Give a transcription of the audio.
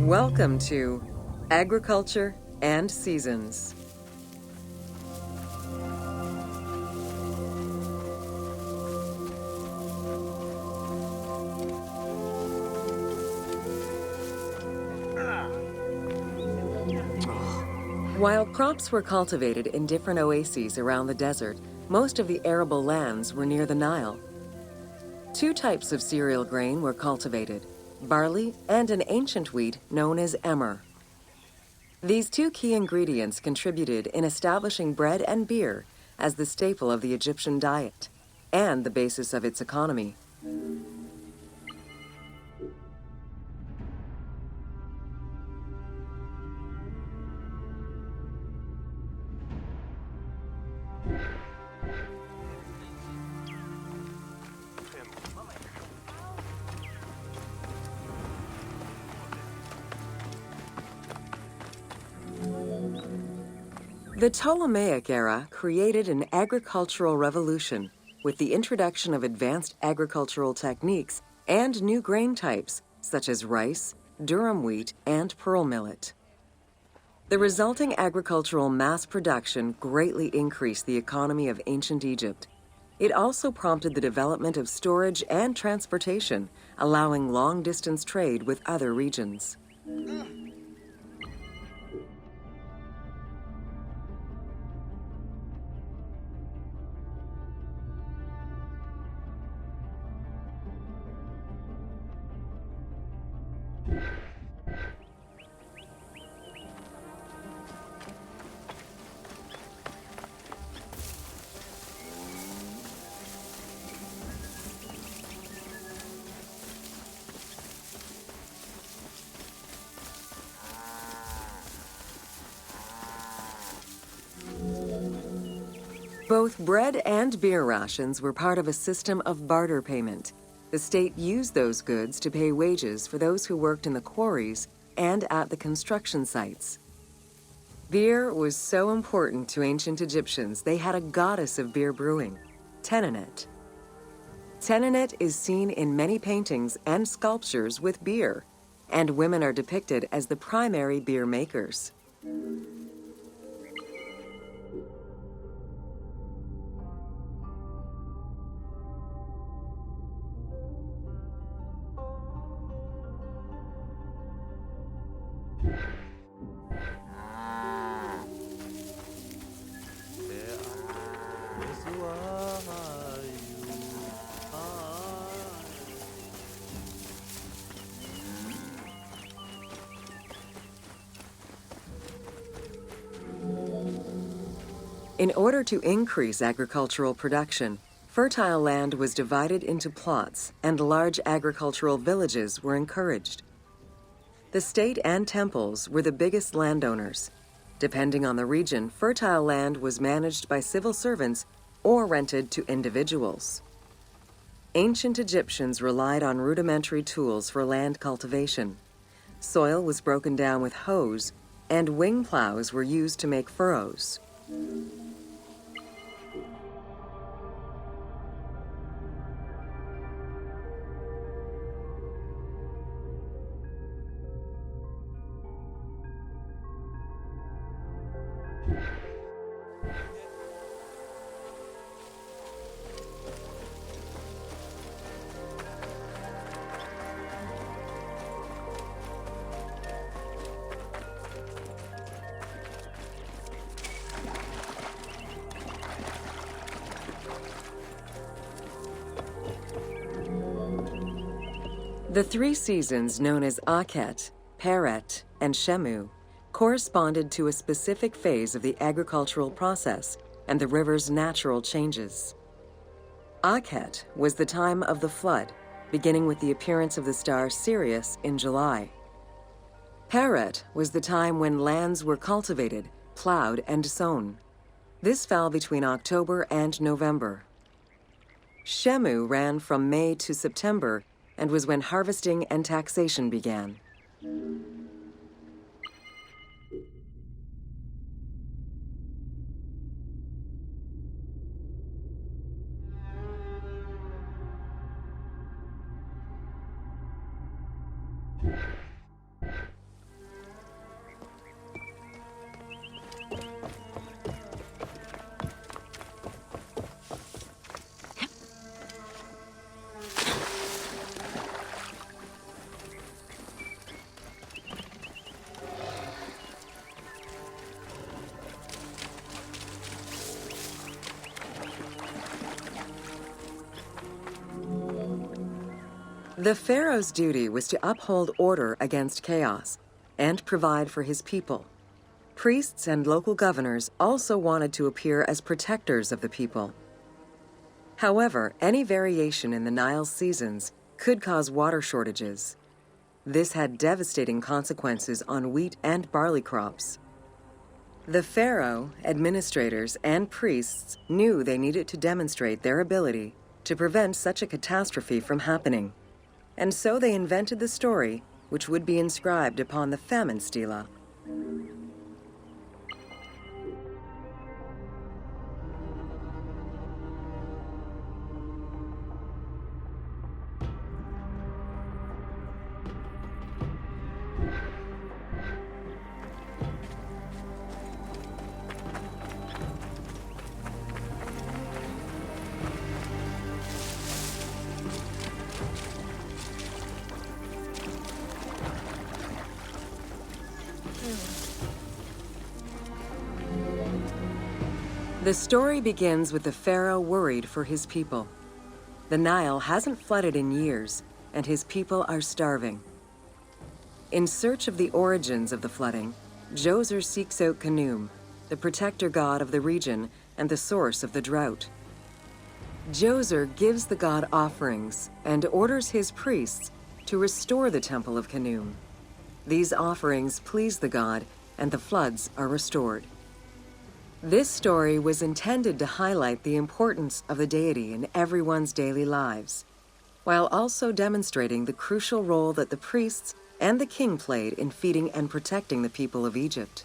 Welcome to Agriculture and Seasons. While crops were cultivated in different oases around the desert, most of the arable lands were near the Nile. Two types of cereal grain were cultivated, barley and an ancient wheat known as emmer. These two key ingredients contributed in establishing bread and beer as the staple of the Egyptian diet and the basis of its economy. The Ptolemaic era created an agricultural revolution with the introduction of advanced agricultural techniques and new grain types such as rice, durum wheat, and pearl millet. The resulting agricultural mass production greatly increased the economy of ancient Egypt. It also prompted the development of storage and transportation, allowing long-distance trade with other regions. Both bread and beer rations were part of a system of barter payment. The state used those goods to pay wages for those who worked in the quarries and at the construction sites. Beer was so important to ancient Egyptians, they had a goddess of beer brewing, Tenenet. Tenenet is seen in many paintings and sculptures with beer, and women are depicted as the primary beer makers. In order to increase agricultural production, fertile land was divided into plots and large agricultural villages were encouraged. The state and temples were the biggest landowners. Depending on the region, fertile land was managed by civil servants or rented to individuals. Ancient Egyptians relied on rudimentary tools for land cultivation. Soil was broken down with hoes, and wing plows were used to make furrows. The three seasons known as Akhet, Peret, and Shemu corresponded to a specific phase of the agricultural process and the river's natural changes. Akhet was the time of the flood, beginning with the appearance of the star Sirius in July. Peret was the time when lands were cultivated, plowed, and sown. This fell between October and November. Shemu ran from May to September and was when harvesting and taxation began. The pharaoh's duty was to uphold order against chaos and provide for his people. Priests and local governors also wanted to appear as protectors of the people. However, any variation in the Nile's seasons could cause water shortages. This had devastating consequences on wheat and barley crops. The pharaoh, administrators, and priests knew they needed to demonstrate their ability to prevent such a catastrophe from happening, and so they invented the story which would be inscribed upon the famine stela. The story begins with the pharaoh worried for his people. The Nile hasn't flooded in years, and his people are starving. In search of the origins of the flooding, Djoser seeks out Khnum, the protector god of the region and the source of the drought. Djoser gives the god offerings and orders his priests to restore the temple of Khnum. These offerings please the god, and the floods are restored. This story was intended to highlight the importance of the deity in everyone's daily lives, while also demonstrating the crucial role that the priests and the king played in feeding and protecting the people of Egypt.